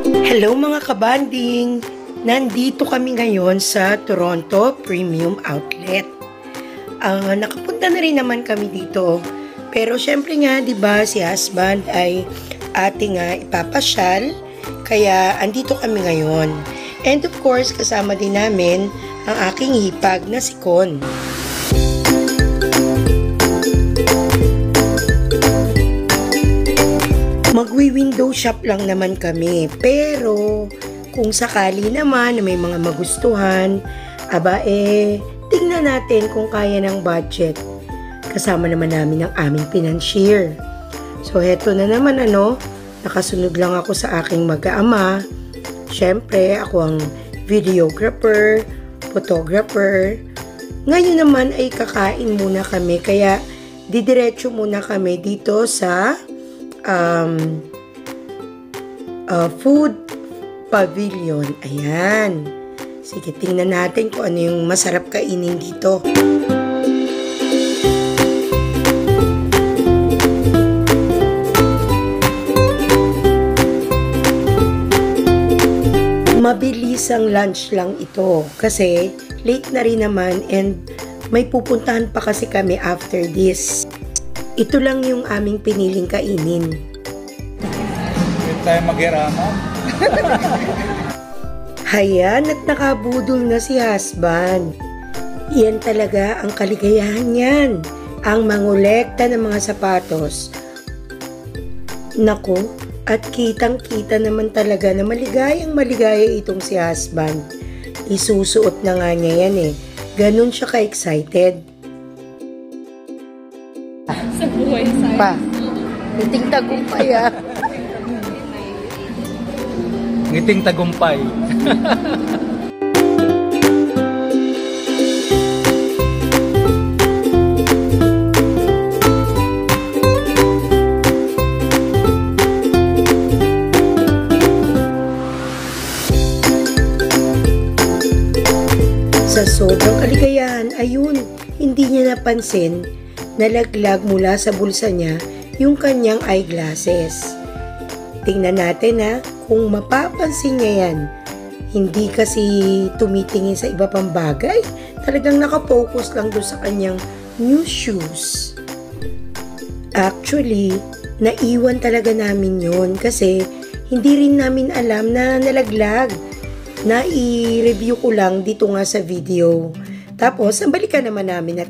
Hello mga kabanding! Nandito kami ngayon sa Toronto Premium Outlet. Nakapunta na rin naman kami dito. Pero syempre nga, di ba, si husband ay ating ipapasyal. Kaya andito kami ngayon. And of course, kasama din namin ang aking hipag na si Con. Magwi-window shop lang naman kami, pero kung sakali naman na may mga magustuhan, tingnan natin kung kaya ng budget. Kasama naman namin ang aming financier. So, heto na naman nakasunod lang ako sa aking mag-aama. Siyempre, ako ang videographer, photographer. Ngayon naman ay kakain muna kami, kaya didiretso muna kami dito sa food pavilion. Ayan. Sige, tingnan natin kung ano yung masarap kainin dito. Mabilis ang lunch lang ito kasi late na rin naman and may pupuntahan pa kasi kami after this. Ito lang yung aming piniling kainin. Hindi tayo maghiraman. Hayan, at nakabudol na si husband. Yan talaga ang kaligayahan niyan. Ang mangolekta ng mga sapatos. Naku, at kitang-kita naman talaga na maligaya itong si husband. Isusuot na nga niya yan eh. Ganun siya ka-excited. Sa buhay sa'yo. Pa, ngiting tagumpay Ngiting tagumpay. Sa sobrang kaligayahan, ayun, hindi niya napansin nalaglag mula sa bulsa niya yung kanyang eyeglasses. Tingnan natin kung mapapansin niya yan. Hindi kasi tumitingin sa iba pang bagay. Talagang nakafocus lang doon sa kanyang new shoes. Actually, naiwan talaga namin yon kasi hindi rin namin alam na nalaglag. Na-i-review ko lang dito nga sa video. Tapos, balikan naman namin at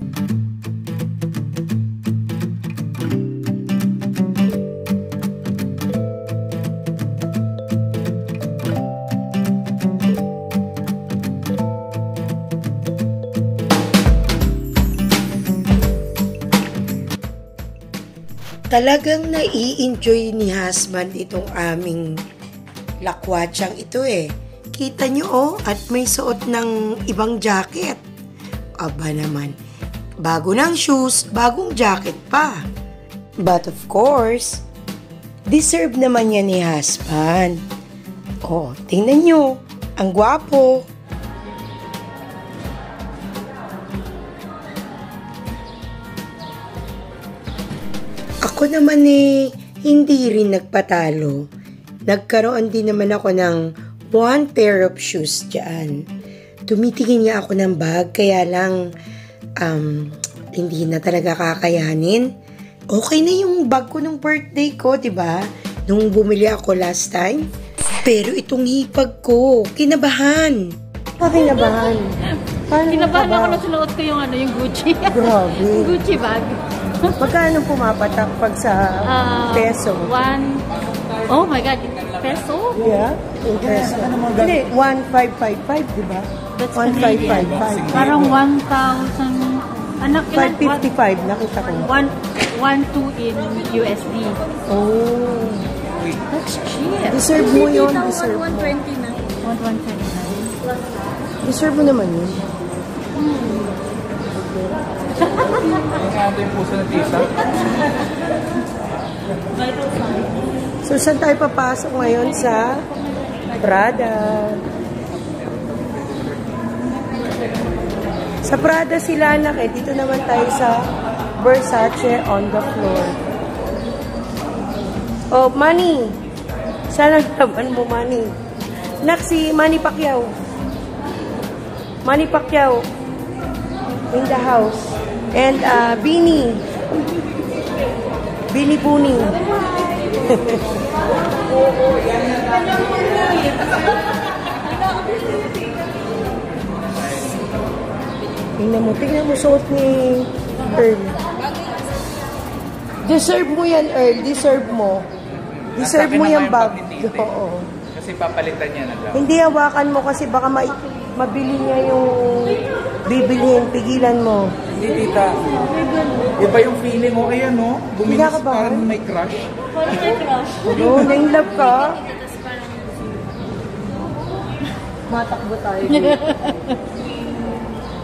talagang nai-enjoy ni husband itong aming lakwatsang ito eh. Kita nyo at may suot ng ibang jacket. Aba naman, bago ng shoes, bagong jacket pa. But of course, deserve naman yan ni husband. Oh, tingnan nyo, ang gwapo. Ako naman hindi rin nagpatalo. Nagkaroon din naman ako ng one pair of shoes dyan. Tumitingin niya ako ng bag, kaya lang hindi na talaga kakayanin. Okay na yung bag ko nung birthday ko, diba? Nung bumili ako last time. Pero itong hipag ko, kinabahan. Kinabahan. Kinabahan ako na sinuot ko yung Gucci. Grabe. Gucci bag. Magkano pumapatak pag sa peso? Oh my God, peso? Yeah, in peso. Hindi, 1,555, di ba? That's 1,555. Parang 1,000. Anak, 555, nakita ko. 1,2 in USD. Oh. That's cheap. Deserve mo yun. Deserve mo. 129. Deserve mo naman yun. Ang ating puso ng tisa. So, saan tayo papasok ngayon? Sa Prada. Sa Prada sila anak eh. Dito naman tayo sa Versace on the floor. Oh, money. Sana laban mo, Manny. Nak, si Manny Pacquiao. Manny Pacquiao. In the house. And Beanie. Beanie Booney. Tingnan mo suot ni Earl. Deserve mo yan, Earl. Deserve mo. Deserve mo yung bag. Oo. Kasi papalitan niya na daw. Hindi, hawakan mo kasi baka mabili niya yung bibilihin. Pigilan mo. Hindi, tita. Iba yung feeling mo. Ayan, no? Bumilis parang may crush. Oo, na-in-love ka. Matakbo tayo.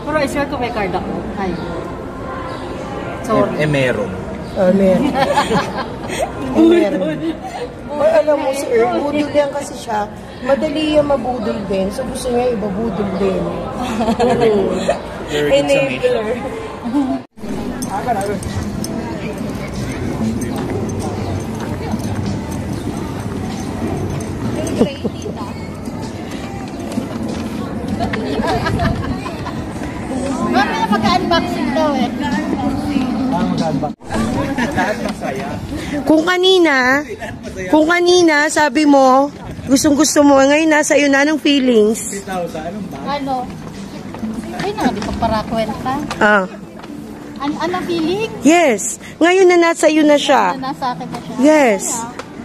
Pero I swear ko may card ako. Ay. Sorry. Meron. Meron. Meron. Ay, alam mo si Earl, budol yan kasi siya. Madali yan mabudol din. So gusto niya ibabudol din. Enabler. Mami na pagka-unboxing daw eh. Lahat masaya. Kung kanina, sabi mo, gustong-gusto mo, ngayon nasa iyo na ng feelings. Tita, anong ba? Ano? Ay na, di pa para kwenta. Ano feeling? Yes. Ngayon na nasa iyo na siya. Na nasa akin na siya. Yes.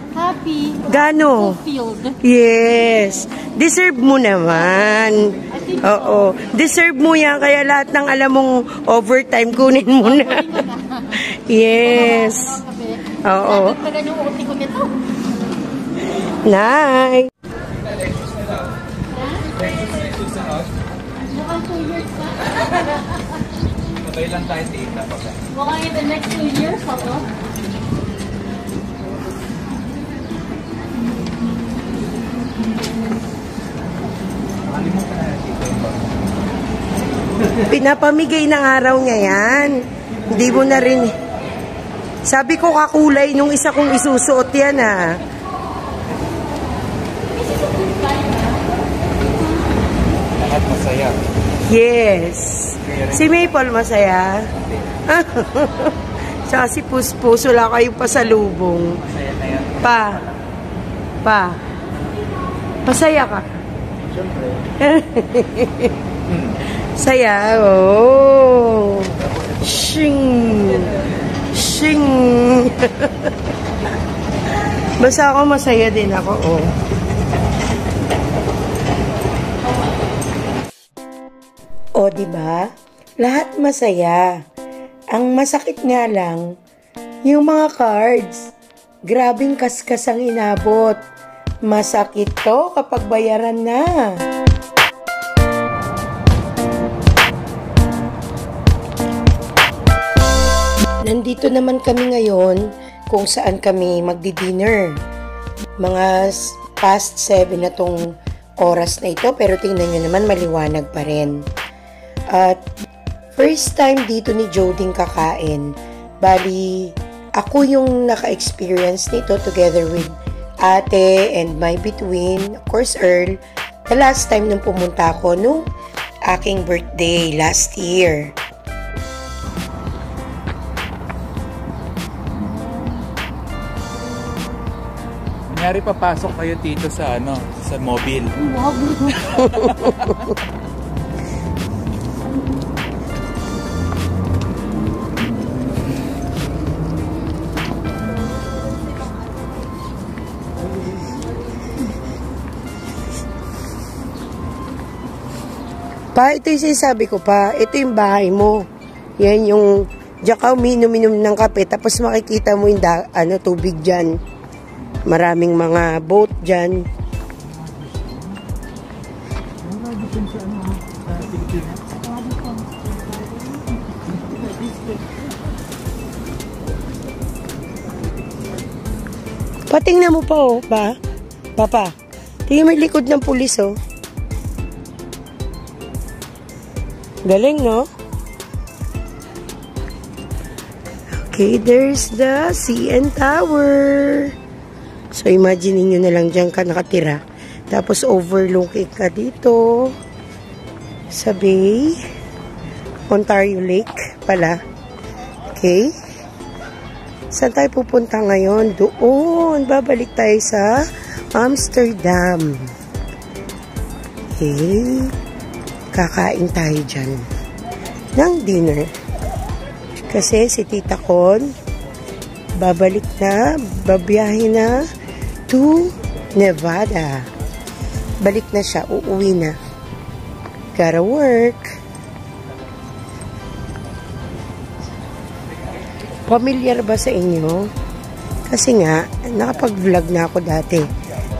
Happy. Gano? Fulfilled. Yes. Deserve mo naman. Oo. Deserve mo yan. Kaya lahat ng alam mong overtime, kunin mo na. Yes. Oo. Nagtagan yung uti ko nito. Nice. Mukhang 2 years pa. Sabay lang tayo, tita. Mukhang in the next 2 years ako. Pinapamigay ng araw niya yan. Hindi mo na rin. Sabi ko kakulay nung isa kong isusuot yan Lahat masaya. Yes. Si Maple masaya. Tsaka si Puspus, wala kayong pasalubong. Masaya na yan. Masaya ka? Siyempre. Saya, oh. Shing. Shing. Basta ako masaya din ako, oh. O, diba? Lahat masaya. Ang masakit nga lang, yung mga cards. Grabing kaskas ang inabot. Masakit to kapag bayaran na. Nandito naman kami ngayon kung saan kami magdi-dinner. Mga past 7 na tong oras na ito, pero tingnan nyo naman maliwanag pa rin. At first time dito ni Joding kakain. Bali, ako yung naka-experience nito together with ate and my between, of course, Earl. The last time nung pumunta ako nung aking birthday last year. Kunyari papasok kayo dito sa sa mobile. Wow. Pa, ito yung sinasabi ko pa. Ito yung bahay mo. Yan yung diyan ka uminom-inom ng kape tapos makikita mo yung tubig dyan. Maraming mga boat dyan. Patingnan mo pa, oh, ba? Papa, tingnan mo yung likod ng pulis, oh. Galing, no? Okay, there's the CN Tower. So, imagine niyo na lang dyan ka nakatira. Tapos, overlooking ka dito sa Bay. Ontario Lake pala. Okay? Saan tayo pupunta ngayon? Doon. Babalik tayo sa Amsterdam. Okay. Kakain tayo dyan ng dinner. Kasi si Tita Con babalik na, babiyahe na to Nevada. Balik na siya, uuwi na. Gotta work. Familiar ba sa inyo? Kasi nga, nakapag-vlog na ako dati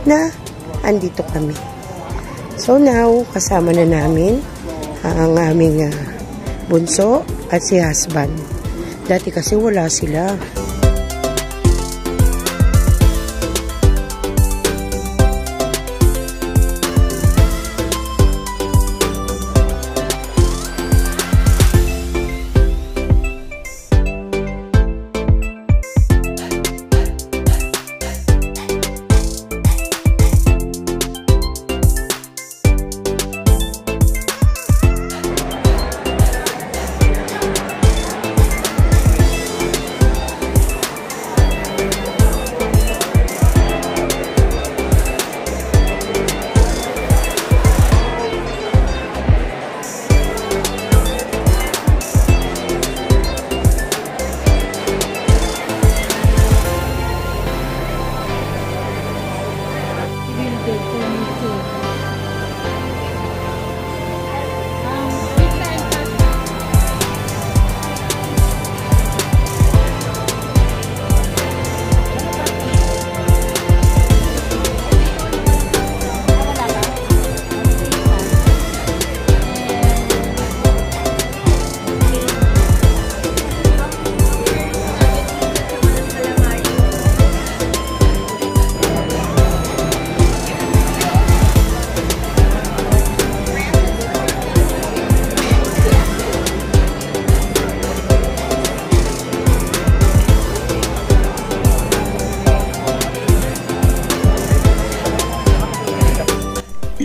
na andito kami. So now, kasama na namin ang aming bunso at si husband. Dati kasi wala sila.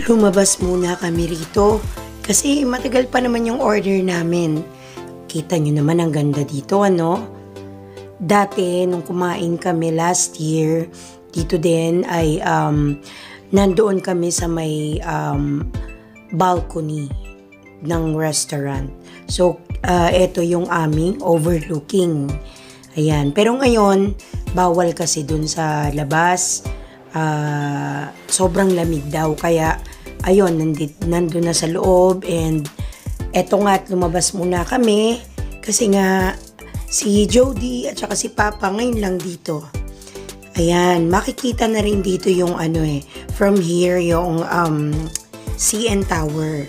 Lumabas muna kami rito kasi matagal pa naman yung order namin. Kita nyo naman ang ganda dito, ano? Dati, nung kumain kami last year, dito din ay nandoon kami sa may balcony ng restaurant. So, ito yung aming overlooking. Ayan. Pero ngayon, bawal kasi dun sa labas. Sobrang lamig daw. Kaya, ayun, nandun na sa loob. And, eto nga, lumabas muna kami. Kasi nga, si Jody at saka si Papa ngayon lang dito. Ayan, makikita na rin dito yung from here, yung CN Tower.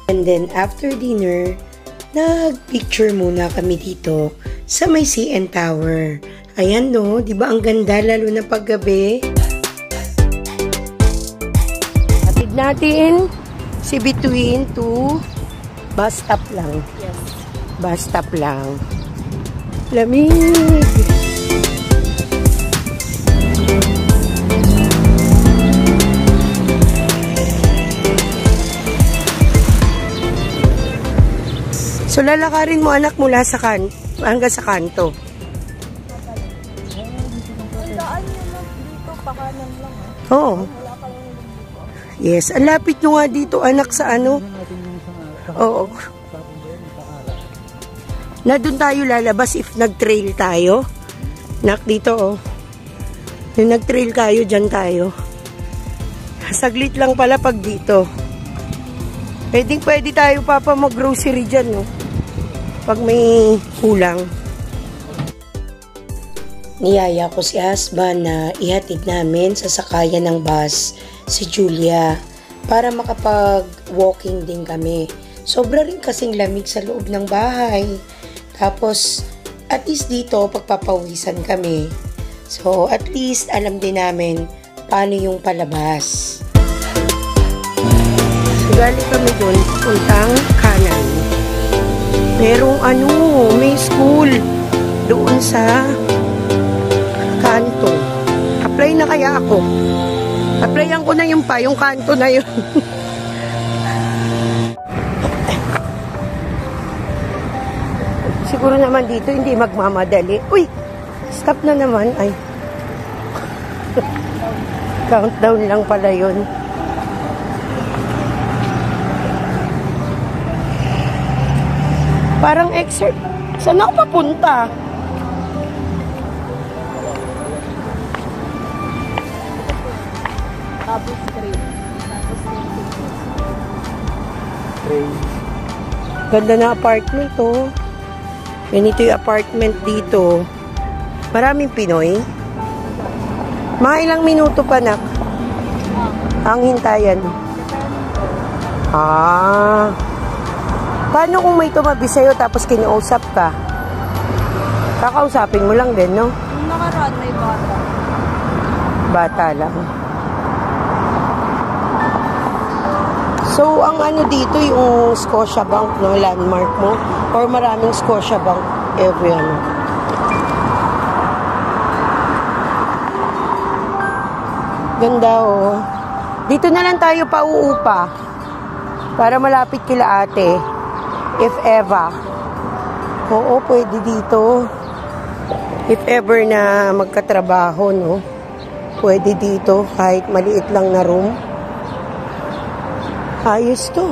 And then, after dinner, nag-picture muna kami dito sa may CN Tower. Ayan, no? Di ba ang ganda, lalo na paggabi? Hatid natin si Between to bus stop lang. Yes. Bus stop lang. Lamig! So, lalakarin mo anak mula sa hanggang sa kanto. Oo. Yes, ang lapit nyo nga dito, anak, sa ano? Oo. Na doon tayo lalabas if nag-trail tayo. Nak, dito, oh. Yung nag-trail kayo, dyan tayo. Saglit lang pala pag dito. Pwede tayo, Papa, mag-grocery dyan, no? Pag may kulang. Niyaya ko si husband na ihatid namin sa sakayan ng bus si Julia para makapag-walking din kami. Sobra rin kasing lamig sa loob ng bahay. Tapos, at least dito, pagpapawisan kami. So, at least alam din namin paano yung palabas. So, galing kami dun, puntang kanan. Merong may school doon sa kanto. Apply na kaya ako. Applyan ko na yung kanto na yun. Siguro naman dito hindi magmamadali. Uy! Stop na naman. Ay. Countdown lang pala yun. Parang excerpt. Saan ako papunta? Tapos train. Ganda na apartment, oh. Ganito yung apartment dito. Maraming Pinoy. Mga ilang minuto pa, nak? Ang hintayan. Paano kung may tumabi sa'yo tapos kinausap ka? Kakausapin mo lang din, no? Yung nakaraan may bata. Bata lang. So, ang dito, yung Scotiabank, no, landmark mo? Or maraming Scotiabank every Ganda, oh. Dito na lang tayo pauupa. Para malapit kila ate. If ever. Oo, pwede dito. If ever na magkatrabaho, no? Pwede dito, kahit maliit lang na room. Ayos to.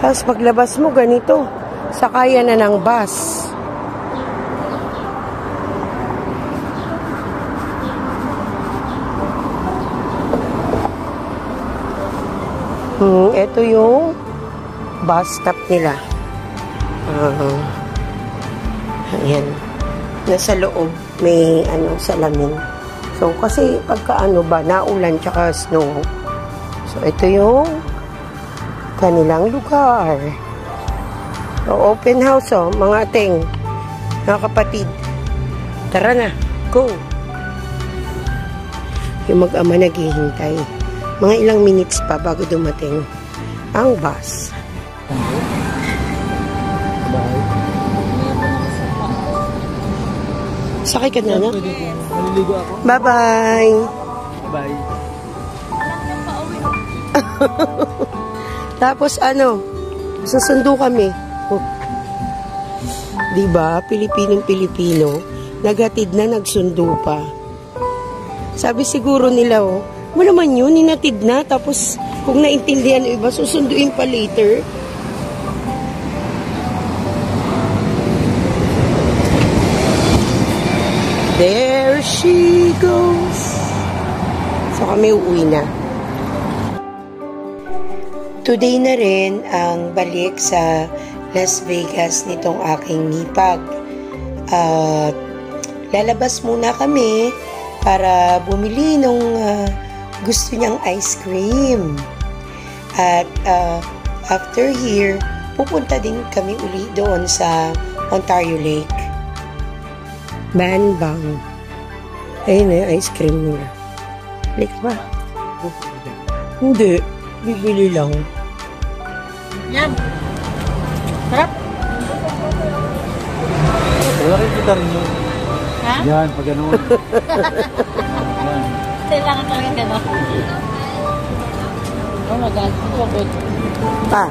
Tapos paglabas mo, ganito. Sakayan na ng bus. Ito yung bus stop nila. Ayan. Nasa loob may salamin. So, kasi pagka naulan tsaka snow. So, ito yung kanilang lugar. So, open house, oh, mga ating, mga kapatid. Tara na, go! Yung mag-ama naghihintay. Mga ilang minutes pa bago dumating ang bus. Sakay ka na, no? Maliligo ako. Bye-bye! Bye. Tapos susundo kami. Diba? Pilipinong-Pilipino. Naghatid na, nagsundo pa. Sabi siguro nila, mo naman yun, ninatid na. Tapos, kung naintindihan ng iba, susunduin pa later. There she goes. So, kami uuwi na. Today na rin ang balik sa Las Vegas nitong aking nipag. Lalabas muna kami para bumili nung gusto niyang ice cream. At after here, pupunta din kami uli doon sa Ontario Lake. Banbang. Ayun na yung ice cream nila. Lake ba? Hindi. Bibili lang. Yan. Sarap. Wala rin kita rin yun. Ha? Yan, pag gano'n. Yan. Kailangan talaga gano'n. Oh my God. So good. Pa.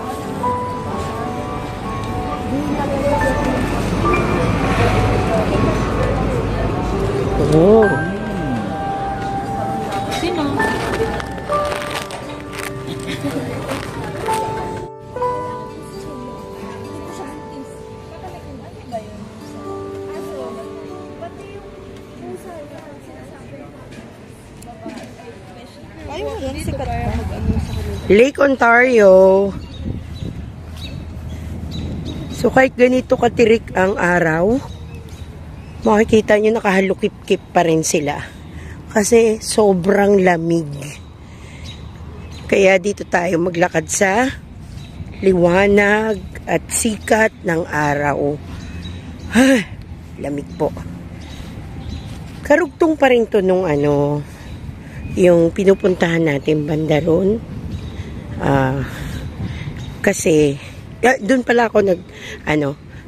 doon, sikat pa. Lake Ontario. So kahit ganito katirik ang araw, makikita nyo nakahalukip-kip pa rin sila. Kasi sobrang lamig. Kaya dito tayo maglakad sa liwanag at sikat ng araw. Lamig po. Karugtong pa rin to nung yung pinupuntahan natin banda ron. Kasi doon pala ako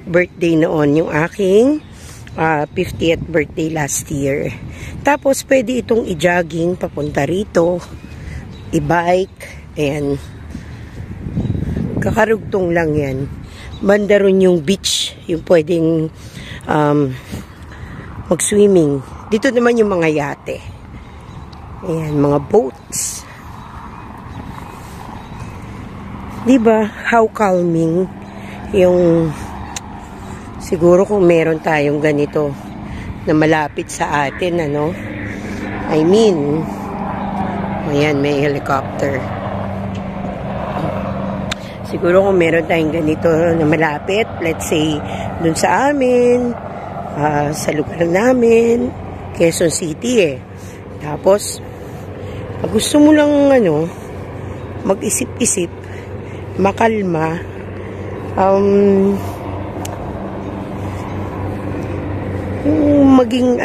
birthday noon, yung aking 50th birthday last year. Tapos pwede itong i-jogging papunta rito, i-bike, ayan. Kakarugtong lang yan. Banda ron yung beach, yung pwedeng mag-swimming. Dito naman yung mga yate. Ayan, mga boats. Diba? How calming yung siguro kung meron tayong ganito na malapit sa atin, I mean, ayan, may helicopter. Siguro kung meron tayong ganito na malapit, let's say, dun sa amin, sa lugar namin, Quezon City Tapos, pag gusto mo lang, mag-isip-isip, makalma, yung maging,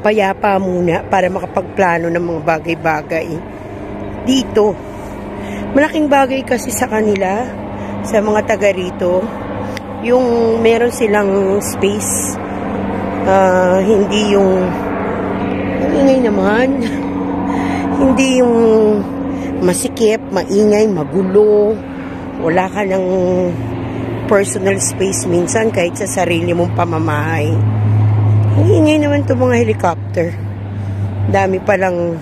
payapa muna para makapagplano ng mga bagay-bagay dito. Malaking bagay kasi sa kanila, sa mga taga rito, yung meron silang space, hindi yung ingay naman, hindi yung masikip, maingay, magulo, wala ka ng personal space minsan kahit sa sarili mong pamamahay. Ang ingay naman itong mga helicopter, dami palang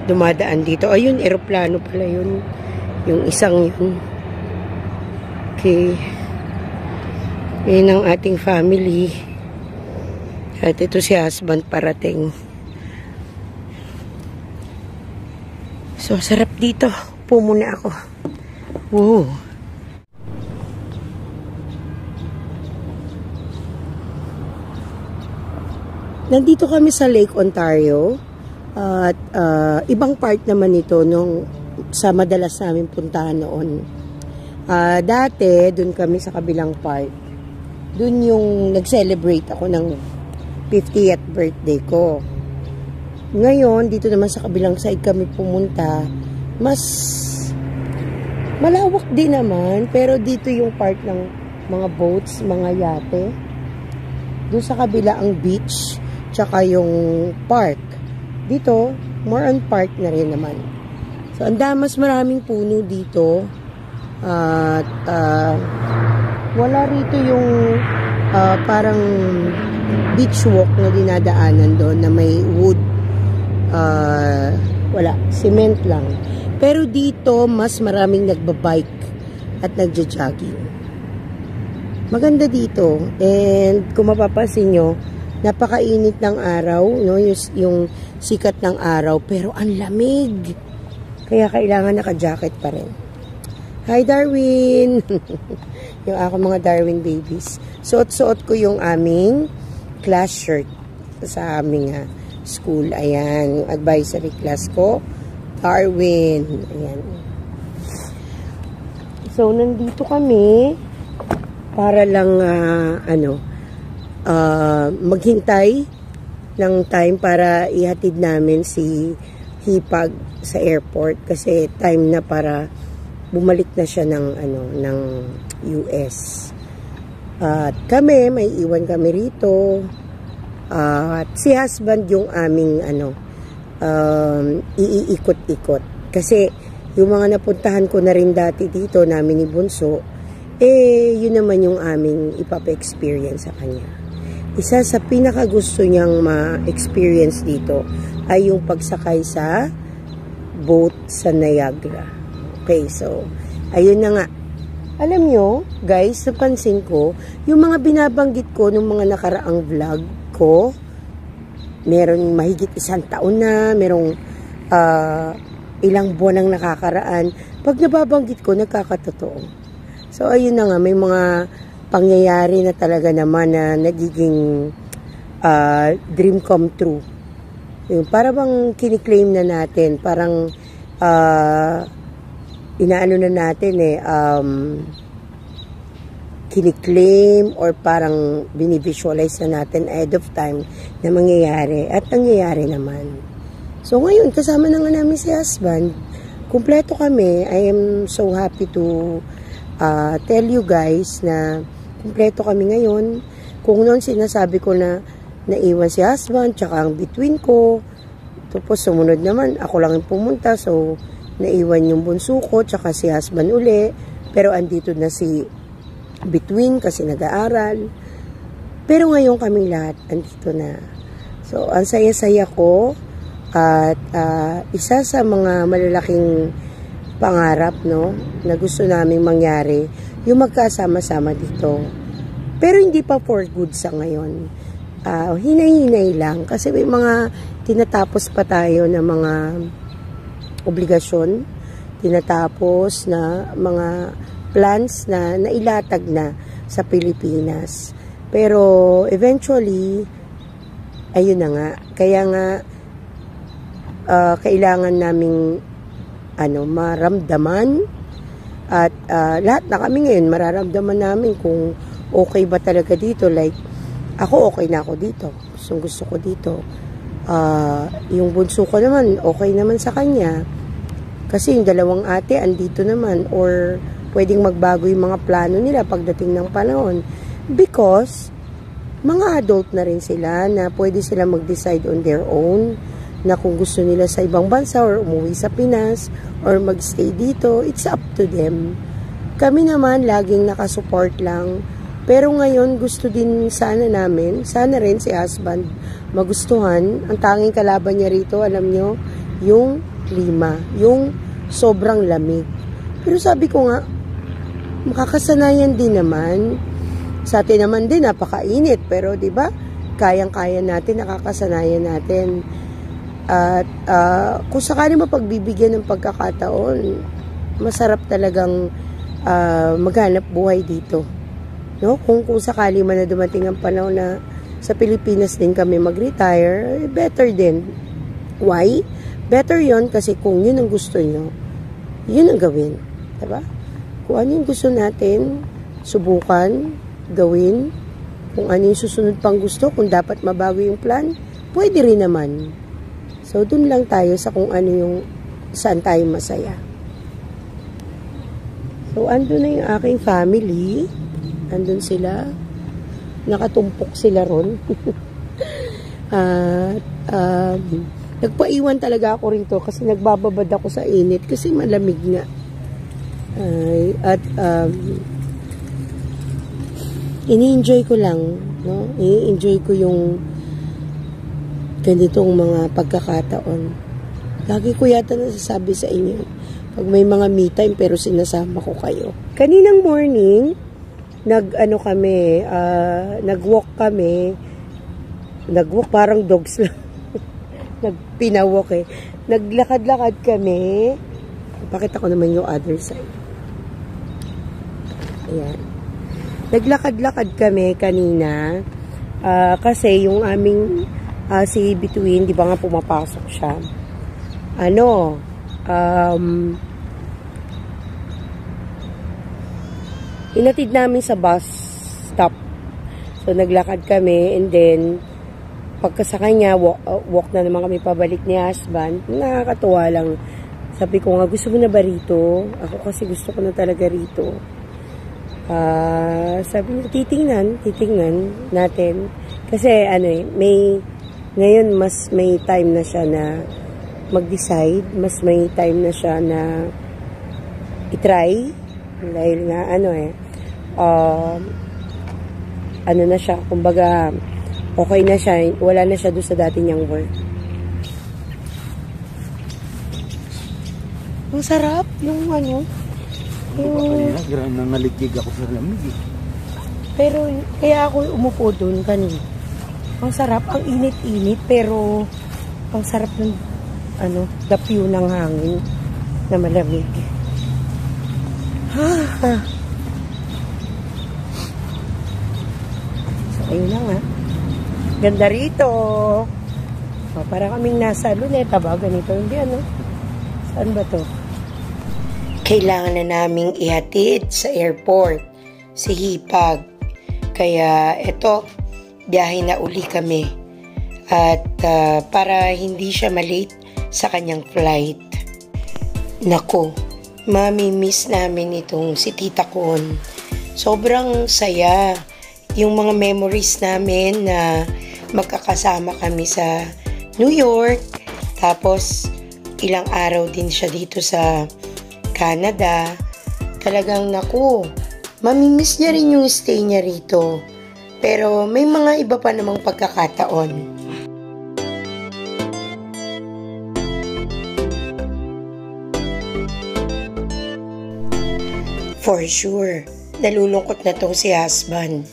dumadaan dito. Ayun, eroplano pala yun, yung isang yun. Okay, yun ang ating family. At ito si husband parating. So, sarap dito. Upo muna ako. Wow. Nandito kami sa Lake Ontario. At ibang part naman ito sa madalas namin puntahan noon. Dati, dun kami sa kabilang part. Dun yung nag-celebrate ako ng 50th birthday ko. Ngayon, dito naman sa kabilang side kami pumunta. Mas malawak din naman, pero dito yung part ng mga boats, mga yate. Doon sa kabila ang beach, tsaka yung park. Dito, more on park na rin naman. So, mas maraming puno dito. At wala rito yung parang beach walk na dinadaanan doon na may wood. Wala, cement lang. Pero dito, mas maraming nagbabike at nagja-jogging. Maganda dito. And kung mapapansin nyo, napakainit ng araw, yung sikat ng araw, pero ang lamig. Kaya kailangan naka-jacket pa rin. Hi, Darwin! Yung ako mga Darwin babies. Suot-suot ko yung aming class shirt sa aming school. Ayan, yung advisory class ko. Darwin. Ayan. So, nandito kami para lang, maghintay ng time para ihatid namin si Hipag sa airport kasi time na para bumalik na siya ng US. At kami, may iwan kami rito. At si husband yung aming iikot-ikot. Kasi yung mga napuntahan ko na rin dati dito namin ni Bunso, yun naman yung aming ipapa-experience sa kanya. Isa sa pinakagusto niyang ma-experience dito ay yung pagsakay sa boat sa Niagara. Okay, so ayun na nga. Alam nyo, guys, napansin ko, yung mga binabanggit ko nung mga nakaraang vlog ko, meron mahigit 1 taon na, merong ilang buwan ang nakakaraan, pag nababanggit ko, nagkakatotoo. So, ayun na nga, may mga pangyayari na talaga naman na nagiging dream come true. Yung, para bang kiniklaim na natin, parang inaano na natin kiniklaim or parang binivisualize na natin ahead of time na mangyayari at nangyayari naman. So ngayon, kasama na nga namin si husband. Kumpleto kami. I am so happy to tell you guys na kumpleto kami ngayon. Kung noon sinasabi ko na naiwan si husband, tsaka ang between ko, tapos sumunod naman, ako lang yung pumunta, so naiwan yung bunso ko, tsaka si husband uli, pero andito na si between kasi nag-aaral. Pero ngayon kaming lahat andito na. So, ang saya-saya ko at isa sa mga malalaking pangarap, no, na gusto naming mangyari, yung magkasama-sama dito. Pero hindi pa for good sa ngayon. Hinay-hinay lang kasi may mga tinatapos pa tayo na mga obligasyon, tinatapos na mga plans na nailatag na sa Pilipinas. Pero eventually, ayun na nga. Kaya nga, kailangan naming maramdaman at lahat na kami ngayon, mararamdaman namin kung okay ba talaga dito. Like, ako okay na ako dito. Gusto ko dito. Yung bunso ko naman, okay naman sa kanya. Kasi yung dalawang ate, andito naman. Or pwedeng magbago yung mga plano nila pagdating ng panahon. Because, mga adult na rin sila na pwede sila mag-decide on their own na kung gusto nila sa ibang bansa or umuwi sa Pinas or magstay dito, it's up to them. Kami naman, laging nakasupport lang. Pero ngayon, gusto din sana namin, sana rin si husband magustuhan. Ang tanging kalaban niya rito, alam nyo, yung klima, yung sobrang lamig. Pero sabi ko nga, makakasanayan din naman. Sa atin naman din, napakainit. Pero, di ba, kayang-kaya natin, nakakasanayan natin. At kung sakali mapagbibigyan ng pagkakataon, masarap talagang maghanap buhay dito. No? Kung sakali man na dumating ang panahon na sa Pilipinas din kami mag-retire, better din. Why? Better yon kasi kung yun ang gusto nyo, yun ang gawin. Diba? Kung ano yung gusto natin, subukan, gawin. Kung ano yung susunod pang gusto, kung dapat mabago yung plan, pwede rin naman. So, dun lang tayo sa kung ano yung saan tayo masaya. So, andun na yung aking family. Andun sila. Nakatumpok sila ron. Nagpaiwan talaga ako rito kasi nagbababad ako sa init kasi malamig nga. Ini-enjoy ko lang, no? I-enjoy ko yung ganitong mga pagkakataon. Lagi ko yata nasasabi sa inyo pag may mga me time pero sinasama ko kayo. Kaninang morning, nag-walk kami. Nag-walk parang dogs lang. Nagpinawalk eh. Naglakad-lakad kami. Pakita ko naman yung other side. Ayan. Naglakad-lakad kami kanina kasi yung aming si Between, di ba nga pumapasok siya. Inatid namin sa bus stop. So, naglakad kami and then pagka sa kanya, walk na naman kami pabalik ni husband. Nakakatuwa lang. Sabi ko nga, gusto mo na ba rito? Ako kasi gusto ko na talaga rito. Sabi niya, titingnan natin. Kasi ngayon mas may time na siya na mag-decide, mas may time na siya na i-try. Dahil nga, na siya, kumbaga, okay na siya, wala na siya doon sa dati niyang work. Ang sarap, yung Grabe nangaligig ako sa lamig eh. Pero, kaya ako umupo doon kanina. Ang sarap, ang init-init, pero ang sarap ng dapyo ng hangin na malamig. So, ayun na nga. Ganda rito. Para kaming nasa Luneta ba? Ganito. Hindi, Saan ba to? Kailangan na naming ihatid sa airport si Hipag. Kaya eto, biyahe na uli kami. At para hindi siya malate sa kanyang flight. Nako, mami-miss namin itong si Tita Con. Sobrang saya. Yung mga memories namin na magkakasama kami sa New York. Tapos, ilang araw din siya dito sa Canada. Talagang naku, mamimiss niya rin yung stay niya rito. Pero may mga iba pa namang pagkakataon. For sure, nalulungkot na tong si husband.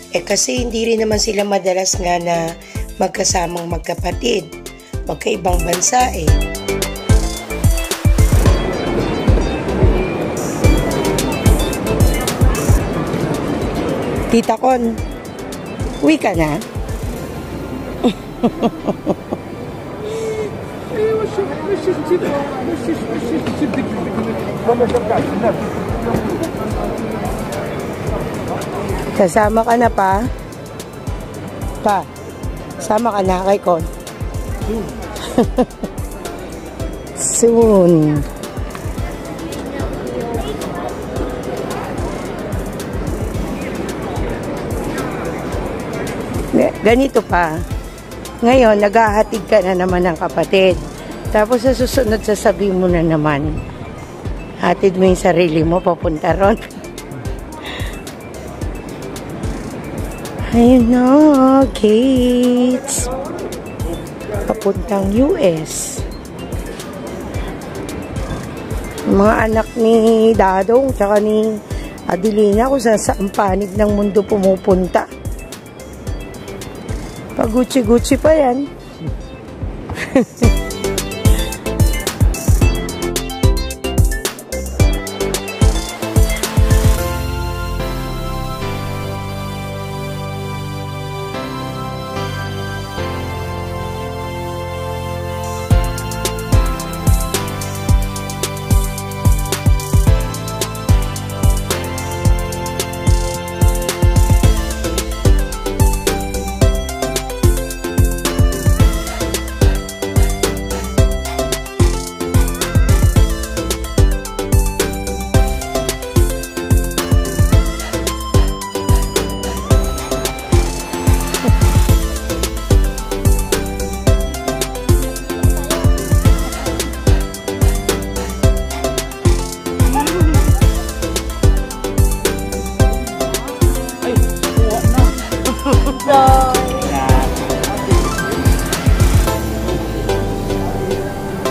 Kasi hindi rin naman sila madalas nga na magkasamang magkapatid. Magkaibang bansa Tita Con, uwi ka na? Kasama ka na pa? Sama ka na kay Con? Soon. Ganito pa. Ngayon, naghahatid ka na naman ng kapatid. Tapos sa susunod, sasabihin mo na naman, hatid mo yung sarili mo, papunta ron. Ayun na, gates. Papuntang US. Mga anak ni Dadong, tsaka ni Adelina, kung saan panig ng mundo pumupunta. Pag-Gucci-Gucci pa yan.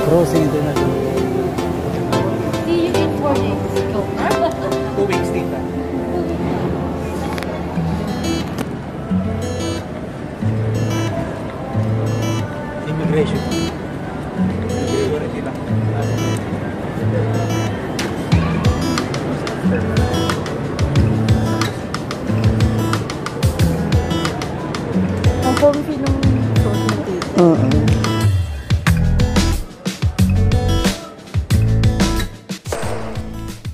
Crossing International. See you in 4 days. Go. 2 weeks, Tita. Immigration. Ang comfy nung suot ng tita.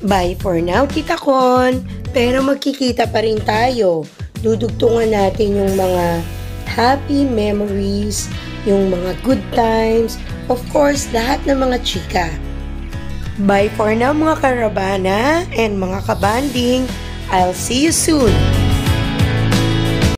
Bye for now, Tita Con. Pero magkikita pa rin tayo. Dudugtungan natin yung mga happy memories, yung mga good times, of course, lahat ng mga chika. Bye for now, mga karabana and mga kabanding. I'll see you soon.